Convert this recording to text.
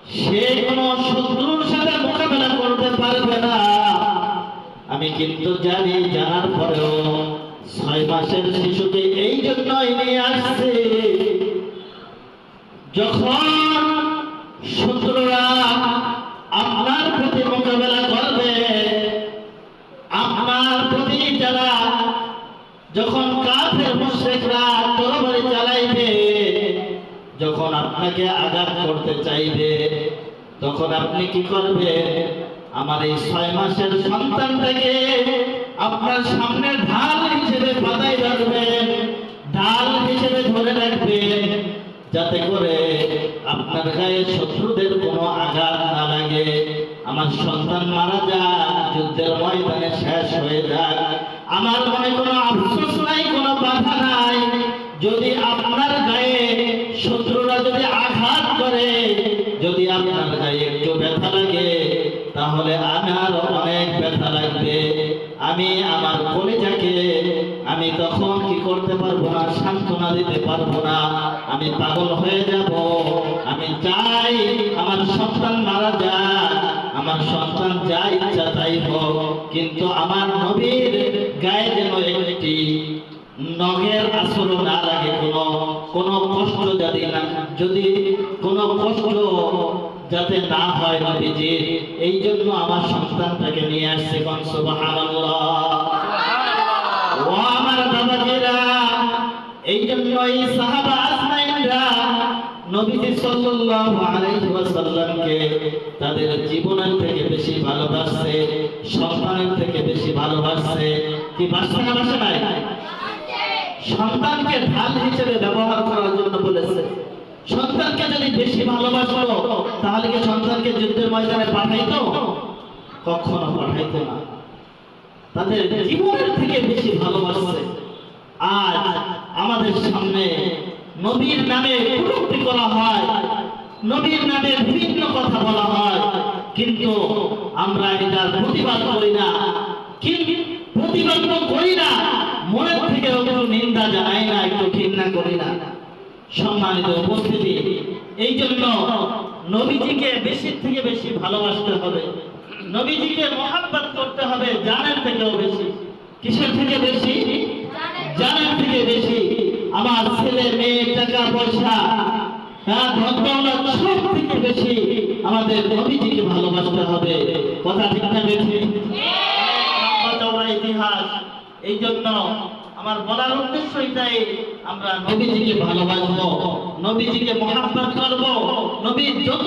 সে কোনো শত্রুর সাথে মোকাবেলা করতে পারবে না। আমি কিন্তু জানি, জানার পরেও 6 মাসের শিশুকে এই জন্যই নিয়ে আসছে, যখন শত্রুরা আপনার প্রতি মোকাবেলা করবে, আপনার প্রতি যারা যখন কাফের মুশরিকরা তরবারি চালাইবে, যখন আপনাকে আঘাত করতে চাইবে, তখন আপনি কি করবেন? আমার এই 6 মাসের সন্তানটাকে আপনার সামনে ঢাল হিসেবে বাঁধাই রাখবেন, ঢাল হিসেবে ধরে রাখবেন, যাতে করে আপনার গায়ে শত্রুদের কোনো আঘাত না লাগে। আমার সন্তান মারা যাক, যুদ্ধের ময়দানে শেষ হয়ে যাক, আমার মনে কোনো আফসোস নাই, কোনো বাধা নাই। যদি আপনার গায়ে শত্রুরা যদি আঘাত করে, যদি আপনার গায়ে একটু ব্যথা লাগে, তাহলে আমার অনেক ব্যথা লাগবে। আমি আমার কলিজাকে আমি তখন কি করতে পারবো না, সান্ত্বনা দিতে পারবো না, আমি পাগল হয়ে যাব। আমি চাই আমার সন্তান মারা যাক, আমার সন্তান যা ইচ্ছা তাই হোক, কিন্তু আমার নবীর গায়ে যেন একটি নখের আঁচড়ও না লাগে, কোনো কষ্ট যাতে না, যদি কোনো কষ্ট যাতে না হয় নবীজির, এই জন্য আমার সন্তানটাকে নিয়ে আসছে। কোন সুবহানাল্লাহ। ও আমার বাবাজিরা, এই জন্যই সাহাবা আজমাইনরা নবীজি সাল্লাল্লাহু আলাইহি ওয়াসাল্লামকে তাদের জীবনের থেকে বেশি ভালোবাসে, সন্তানের থেকে বেশি ভালোবাসে। কি বাসে না বাসে নাই? সন্তানকে ঢাল হিসেবে ব্যবহার করার জন্য বলেছে। সন্তানকে যদি বেশি ভালোবাসতো, তাহলে কি সন্তানকে যুদ্ধের ময়দানে পাঠাইতো? কখনো পাঠাইতো না। তাদের জীবনের থেকে বেশি ভালোবাসে। আজ আমাদের সামনে নবীর নামে কটূক্তি করা হয়, নবীর নামে বিভিন্ন কথা বলা হয়, কিন্তু আমরা এটার প্রতিবাদ করি না। কিন্তু প্রতিবাদ করি না, মনের থেকে একটু নিন্দা জানাই না, একটু ঘৃণা করি না। সম্মানিত উপস্থিতি, এই জন্য নবীজিকে বেশি থেকে বেশি ভালোবাসতে হবে, নবীজিকে মহাব্বত করতে হবে জানের থেকেও বেশি। কিসের থেকে বেশি? জানের থেকে বেশি। আমার ছেলে মেয়ে, টাকা পয়সা, ধন-দৌলত সব থেকে বেশি আমাদের নবীজিকে ভালোবাসতে হবে। কথা ঠিক না বেশি? ইতিহাস। এই জন্য আমার বলার উদ্দেশ্য এটাই, আমরা নবীজিকে ভালোবাসবো, নবীজিকে মহাব্বত করবো। নবী যত